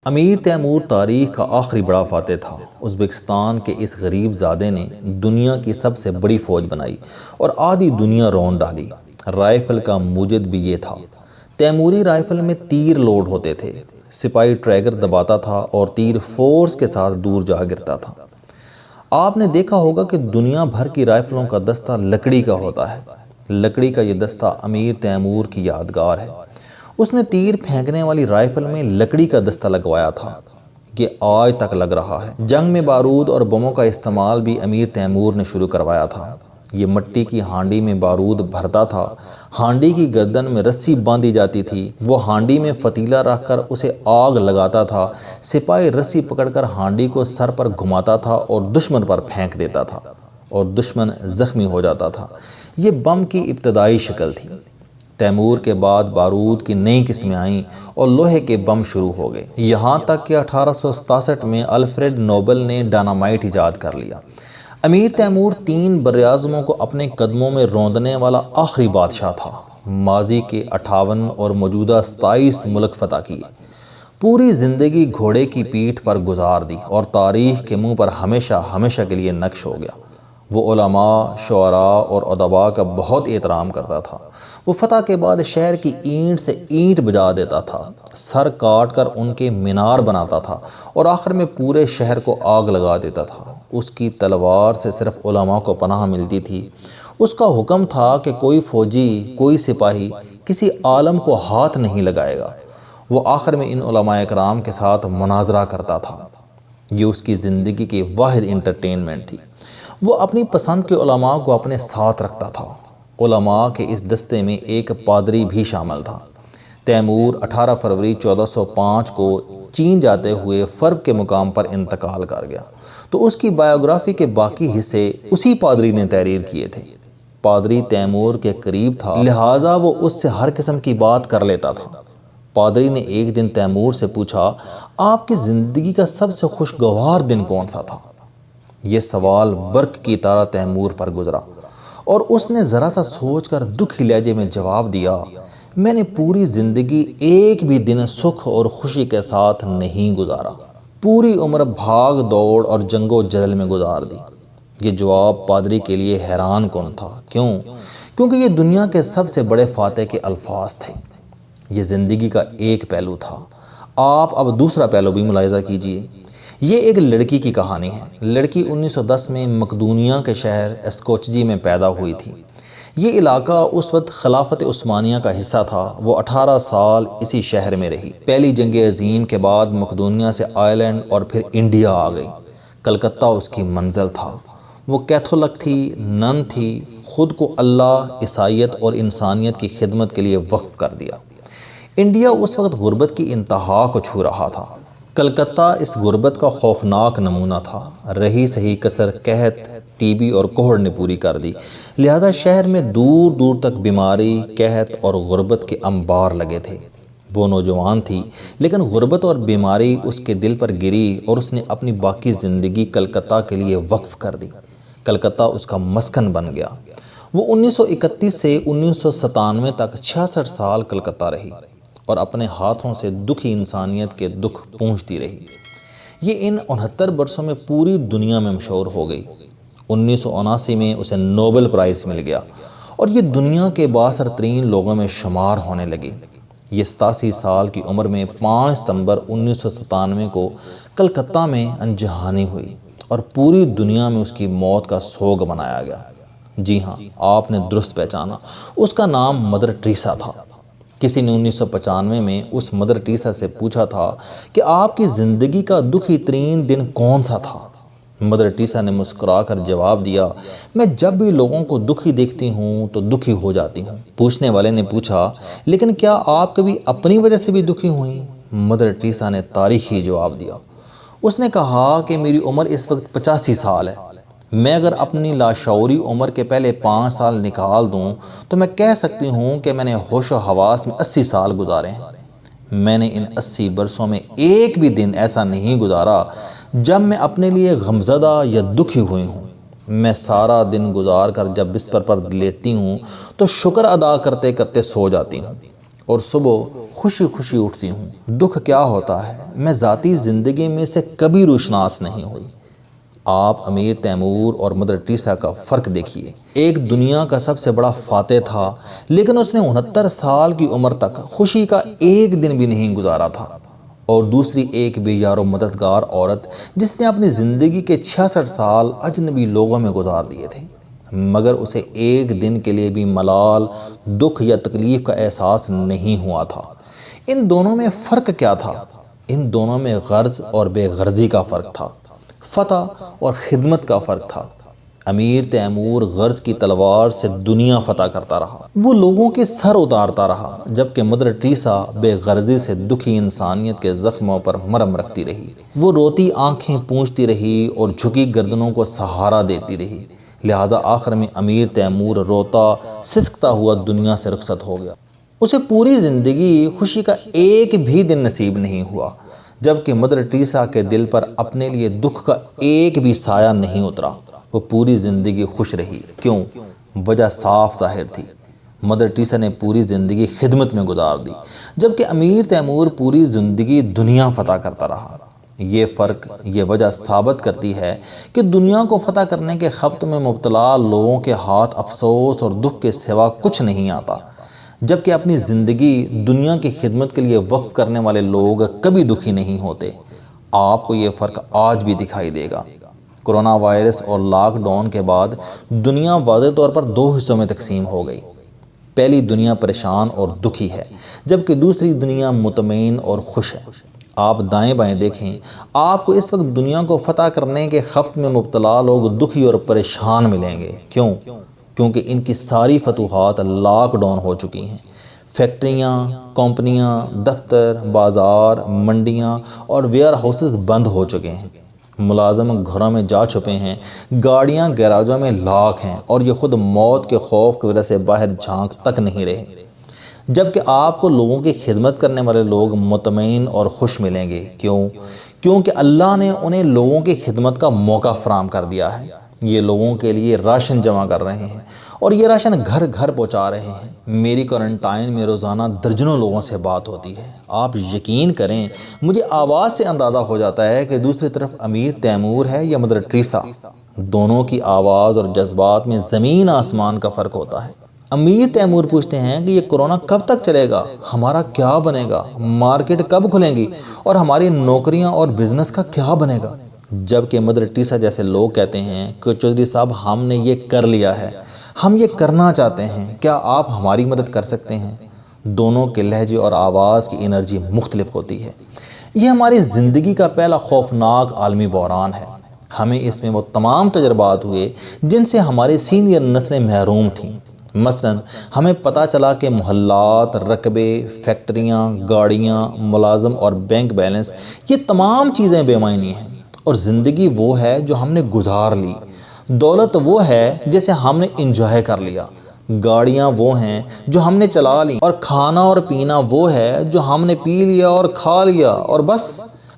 امیر Timur تاریخ کا آخری بڑا فاتح تھا۔ ازبکستان کے اس غریب زادے نے دنیا کی سب سے بڑی فوج بنائی اور آدھی دنیا رون ڈالی۔ رائفل کا موجد بھی یہ تھا۔ تیموری رائفل میں تیر لوڈ ہوتے تھے، سپاہی ٹریگر دباتا تھا اور تیر فورس کے ساتھ دور جا گرتا تھا۔ آپ نے دیکھا ہوگا کہ دنیا بھر کی رائفلوں کا دستہ لکڑی کا ہوتا ہے۔ لکڑی کا یہ دستہ امیر تیمور کی یادگار ہے۔ اس نے تیر پھینکنے والی رائفل میں لکڑی کا دستہ لگوایا تھا۔ یہ آج تک لگ رہا ہے۔ جنگ میں بارود اور بموں کا استعمال بھی امیر تیمور نے شروع کروایا تھا۔ یہ مٹی کی ہانڈی میں بارود بھرتا تھا، ہانڈی کی گردن میں رسی باندھی جاتی تھی، وہ ہانڈی میں فتیلہ رکھ کر اسے آگ لگاتا تھا، سپاہی رسی پکڑ کر ہانڈی کو سر پر گھماتا تھا اور دشمن پر پھینک دیتا تھا اور دشمن زخمی ہو جاتا تھا۔ یہ بم کی ابتدائی شکل تھی۔ تیمور کے بعد بارود کی نئی قسمیں آئیں اور لوہے کے بم شروع ہو گئے، یہاں تک کہ 1867 میں الفریڈ نوبل نے ڈائنامائٹ ایجاد کر لیا۔ امیر تیمور 3 براعظموں کو اپنے قدموں میں روندنے والا آخری بادشاہ تھا۔ ماضی کے 58 اور موجودہ 27 ملک فتح کیے، پوری زندگی گھوڑے کی پیٹھ پر گزار دی اور تاریخ کے منہ پر ہمیشہ ہمیشہ کے لیے نقش ہو گیا۔ وہ علماء، شعراء اور ادباء کا بہت احترام کرتا تھا۔ وہ فتح کے بعد شہر کی اینٹ سے اینٹ بجا دیتا تھا، سر کاٹ کر ان کے مینار بناتا تھا اور آخر میں پورے شہر کو آگ لگا دیتا تھا۔ اس کی تلوار سے صرف علماء کو پناہ ملتی تھی۔ اس کا حکم تھا کہ کوئی فوجی، کوئی سپاہی کسی عالم کو ہاتھ نہیں لگائے گا۔ وہ آخر میں ان علماء کرام کے ساتھ مناظرہ کرتا تھا۔ یہ اس کی زندگی کی واحد انٹرٹینمنٹ تھی۔ وہ اپنی پسند کے علماء کو اپنے ساتھ رکھتا تھا۔ علماء کے اس دستے میں ایک پادری بھی شامل تھا۔ تیمور 18 فروری 1405 کو چین جاتے ہوئے فرب کے مقام پر انتقال کر گیا، تو اس کی بائیوگرافی کے باقی حصے اسی پادری نے تحریر کیے تھے۔ پادری تیمور کے قریب تھا، لہٰذا وہ اس سے ہر قسم کی بات کر لیتا تھا۔ پادری نے ایک دن تیمور سے پوچھا، آپ کی زندگی کا سب سے خوشگوار دن کون سا تھا؟ یہ سوال برق کی طرح تیمور پر گزرا اور اس نے ذرا سا سوچ کر دکھی لہجے میں جواب دیا، میں نے پوری زندگی ایک بھی دن سکھ اور خوشی کے ساتھ نہیں گزارا، پوری عمر بھاگ دوڑ اور جنگ و جدل میں گزار دی۔ یہ جواب پادری کے لیے حیران کن تھا۔ کیوں؟ کیونکہ یہ دنیا کے سب سے بڑے فاتح کے الفاظ تھے۔ یہ زندگی کا ایک پہلو تھا۔ آپ اب دوسرا پہلو بھی ملاحظہ کیجئے۔ یہ ایک لڑکی کی کہانی ہے۔ لڑکی 1910 میں مقدونیہ کے شہر اسکوچجی میں پیدا ہوئی تھی۔ یہ علاقہ اس وقت خلافت عثمانیہ کا حصہ تھا۔ وہ 18 سال اسی شہر میں رہی۔ پہلی جنگ عظیم کے بعد مقدونیہ سے آئرلینڈ اور پھر انڈیا آ گئی۔ کلکتہ اس کی منزل تھا۔ وہ کیتھولک تھی، نن تھی، خود کو اللہ، عیسائیت اور انسانیت کی خدمت کے لیے وقف کر دیا۔ انڈیا اس وقت غربت کی انتہا کو چھو رہا تھا۔ کلکتہ اس غربت کا خوفناک نمونہ تھا۔ رہی سہی کسر قحط، ٹی بی اور کوہڑ نے پوری کر دی، لہذا شہر میں دور دور تک بیماری، قحط اور غربت کے انبار لگے تھے۔ وہ نوجوان تھی، لیکن غربت اور بیماری اس کے دل پر گری اور اس نے اپنی باقی زندگی کلکتہ کے لیے وقف کر دی۔ کلکتہ اس کا مسکن بن گیا۔ وہ 1931 سے 1997 تک 66 سال کلکتہ رہی اور اپنے ہاتھوں سے دکھی انسانیت کے دکھ پونچھتی رہی۔ یہ ان 69 برسوں میں پوری دنیا میں مشہور ہو گئی۔ 1979 میں اسے نوبل پرائز مل گیا اور یہ دنیا کے بااثر ترین لوگوں میں شمار ہونے لگی۔ یہ 87 سال کی عمر میں 5 ستمبر 1997 کو کلکتہ میں انجہانی ہوئی اور پوری دنیا میں اس کی موت کا سوگ منایا گیا۔ جی ہاں، آپ نے درست پہچانا، اس کا نام مدر ٹریسا تھا۔ کسی نے 1995 میں اس مدر ٹریسا سے پوچھا تھا کہ آپ کی زندگی کا دکھی ترین دن کون سا تھا؟ مدر ٹریسا نے مسکرا کر جواب دیا، میں جب بھی لوگوں کو دکھی دیکھتی ہوں تو دکھی ہو جاتی ہوں۔ پوچھنے والے نے پوچھا، لیکن کیا آپ کبھی اپنی وجہ سے بھی دکھی ہوئیں؟ مدر ٹریسا نے تاریخی جواب دیا۔ اس نے کہا کہ میری عمر اس وقت 85 سال ہے۔ میں اگر اپنی لاشعوری عمر کے پہلے 5 سال نکال دوں تو میں کہہ سکتی ہوں کہ میں نے ہوش و حواس میں 80 سال گزارے ہیں۔ میں نے ان 80 برسوں میں ایک بھی دن ایسا نہیں گزارا جب میں اپنے لیے غمزدہ یا دکھی ہوئی ہوں۔ میں سارا دن گزار کر جب بستر پر لیٹتی ہوں تو شکر ادا کرتے کرتے سو جاتی ہوں۔ اور صبح خوشی خوشی اٹھتی ہوں۔ دکھ کیا ہوتا ہے میں ذاتی زندگی میں سے کبھی روشناس نہیں ہوئی۔ آپ امیر تیمور اور مدر ٹریسا کا فرق دیکھیے۔ ایک دنیا کا سب سے بڑا فاتح تھا، لیکن اس نے 69 سال کی عمر تک خوشی کا ایک دن بھی نہیں گزارا تھا، اور دوسری ایک بے یار و مددگار عورت جس نے اپنی زندگی کے 66 سال اجنبی لوگوں میں گزار دیے تھے، مگر اسے ایک دن کے لیے بھی ملال، دکھ یا تکلیف کا احساس نہیں ہوا تھا۔ ان دونوں میں فرق کیا تھا؟ ان دونوں میں غرض اور بے غرضی کا فرق تھا، فتح اور خدمت کا فرق تھا۔ امیر تیمور غرض کی تلوار سے دنیا فتح کرتا رہا، وہ لوگوں کے سر اتارتا رہا، جبکہ مدر ٹریسا بے غرضی سے دکھی انسانیت کے زخموں پر مرہم رکھتی رہی۔ وہ روتی آنکھیں پونچھتی رہی اور جھکی گردنوں کو سہارا دیتی رہی، لہٰذا آخر میں امیر تیمور روتا سسکتا ہوا دنیا سے رخصت ہو گیا۔ اسے پوری زندگی خوشی کا ایک بھی دن نصیب نہیں ہوا، جبکہ مدر ٹریسا کے دل پر اپنے لیے دکھ کا ایک بھی سایہ نہیں اترا۔ وہ پوری زندگی خوش رہی۔ کیوں؟ وجہ صاف ظاہر تھی، مدر ٹریسا نے پوری زندگی خدمت میں گزار دی، جبکہ امیر تیمور پوری زندگی دنیا فتح کرتا رہا۔ یہ فرق، یہ وجہ ثابت کرتی ہے کہ دنیا کو فتح کرنے کے خبط میں مبتلا لوگوں کے ہاتھ افسوس اور دکھ کے سوا کچھ نہیں آتا، جبکہ اپنی زندگی دنیا کی خدمت کے لیے وقف کرنے والے لوگ کبھی دکھی نہیں ہوتے۔ آپ کو یہ فرق آج بھی دکھائی دے گا۔ کرونا وائرس اور لاک ڈاؤن کے بعد دنیا واضح طور پر دو حصوں میں تقسیم ہو گئی۔ پہلی دنیا پریشان اور دکھی ہے، جبکہ دوسری دنیا مطمئن اور خوش ہے۔ آپ دائیں بائیں دیکھیں، آپ کو اس وقت دنیا کو فتح کرنے کے خبط میں مبتلا لوگ دکھی اور پریشان ملیں گے۔ کیوں؟ کیونکہ ان کی ساری فتوحات لاک ڈاؤن ہو چکی ہیں۔ فیکٹریاں، کمپنیاں، دفتر، بازار، منڈیاں اور ویئر ہاؤسز بند ہو چکے ہیں۔ ملازم گھروں میں جا چھپے ہیں، گاڑیاں گیراجوں میں لاک ہیں، اور یہ خود موت کے خوف کی وجہ سے باہر جھانک تک نہیں رہے۔ جبکہ آپ کو لوگوں کی خدمت کرنے والے لوگ مطمئن اور خوش ملیں گے۔ کیوں؟ کیونکہ اللہ نے انہیں لوگوں کی خدمت کا موقع فراہم کر دیا ہے۔ یہ لوگوں کے لیے راشن جمع کر رہے ہیں، اور یہ راشن گھر گھر پہنچا رہے ہیں۔ میری کوارنٹائن میں روزانہ درجنوں لوگوں سے بات ہوتی ہے۔ آپ یقین کریں، مجھے آواز سے اندازہ ہو جاتا ہے کہ دوسری طرف امیر تیمور ہے یا مدر ٹریسا۔ دونوں کی آواز اور جذبات میں زمین آسمان کا فرق ہوتا ہے۔ امیر تیمور پوچھتے ہیں کہ یہ کورونا کب تک چلے گا، ہمارا کیا بنے گا، مارکیٹ کب کھلیں گی، اور ہماری نوکریاں اور بزنس کا کیا بنے گا؟ جبکہ مدر ٹریسا جیسے لوگ کہتے ہیں کہ چودھری صاحب ہم نے یہ کر لیا ہے، ہم یہ کرنا چاہتے ہیں، کیا آپ ہماری مدد کر سکتے ہیں؟ دونوں کے لہجے اور آواز کی انرجی مختلف ہوتی ہے۔ یہ ہماری زندگی کا پہلا خوفناک عالمی بحران ہے۔ ہمیں اس میں وہ تمام تجربات ہوئے جن سے ہماری سینئر نسلیں محروم تھیں۔ مثلاً ہمیں پتہ چلا کہ محلات، رقبے، فیکٹریاں، گاڑیاں، ملازم اور بینک بیلنس، یہ تمام چیزیں بے معنی ہیں، اور زندگی وہ ہے جو ہم نے گزار لی۔ دولت وہ ہے جسے ہم نے انجوائے کر لیا، گاڑیاں وہ ہیں جو ہم نے چلا لیں، اور کھانا اور پینا وہ ہے جو ہم نے پی لیا اور کھا لیا، اور بس۔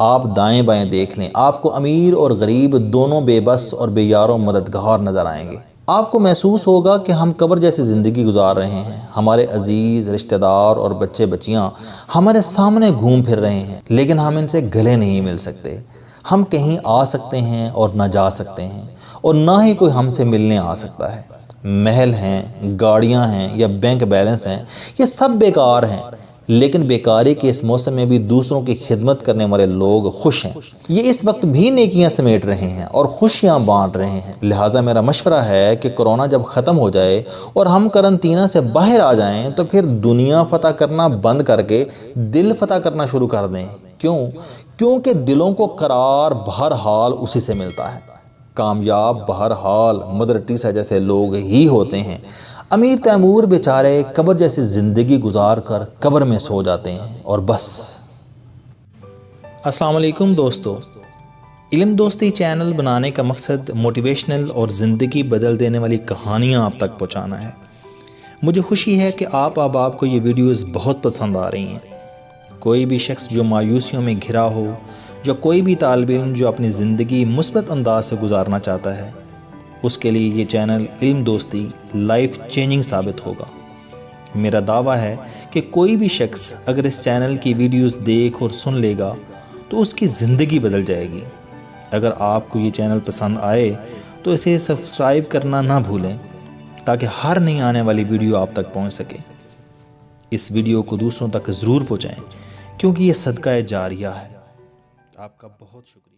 آپ دائیں بائیں دیکھ لیں، آپ کو امیر اور غریب دونوں بے بس اور بے یار و مددگار نظر آئیں گے۔ آپ کو محسوس ہوگا کہ ہم قبر جیسی زندگی گزار رہے ہیں۔ ہمارے عزیز، رشتہ دار اور بچے بچیاں ہمارے سامنے گھوم پھر رہے ہیں، لیکن ہم ان سے گلے نہیں مل سکتے۔ ہم کہیں آ سکتے ہیں اور نہ جا سکتے ہیں، اور نہ ہی کوئی ہم سے ملنے آ سکتا ہے۔ محل ہیں، گاڑیاں ہیں یا بینک بیلنس ہیں، یہ سب بیکار ہیں، لیکن بیکاری کے اس موسم میں بھی دوسروں کی خدمت کرنے والے لوگ خوش ہیں۔ یہ اس وقت بھی نیکیاں سمیٹ رہے ہیں اور خوشیاں بانٹ رہے ہیں۔ لہٰذا میرا مشورہ ہے کہ کورونا جب ختم ہو جائے اور ہم قرنطینہ سے باہر آ جائیں تو پھر دنیا فتح کرنا بند کر کے دل فتح کرنا شروع کر دیں۔ کیوں؟ کیونکہ دلوں کو قرار بہرحال اسی سے ملتا ہے۔ کامیاب بہرحال مدر ٹریسا جیسے لوگ ہی ہوتے ہیں۔ امیر تیمور بیچارے قبر جیسی زندگی گزار کر قبر میں سو جاتے ہیں، اور بس۔ السلام علیکم دوستو، علم دوستی چینل بنانے کا مقصد موٹیویشنل اور زندگی بدل دینے والی کہانیاں آپ تک پہنچانا ہے۔ مجھے خوشی ہے کہ آپ کو یہ ویڈیوز بہت پسند آ رہی ہیں۔ کوئی بھی شخص جو مایوسیوں میں گھرا ہو، یا کوئی بھی طالب علم جو اپنی زندگی مثبت انداز سے گزارنا چاہتا ہے، اس کے لیے یہ چینل علم دوستی لائف چینجنگ ثابت ہوگا۔ میرا دعویٰ ہے کہ کوئی بھی شخص اگر اس چینل کی ویڈیوز دیکھ اور سن لے گا تو اس کی زندگی بدل جائے گی۔ اگر آپ کو یہ چینل پسند آئے تو اسے سبسکرائب کرنا نہ بھولیں تاکہ ہر نئی آنے والی ویڈیو آپ تک پہنچ سکے۔ اس ویڈیو کو دوسروں تک ضرور پہنچائیں کیونکہ یہ صدقہ جاریہ ہے۔ آپ کا بہت شکریہ۔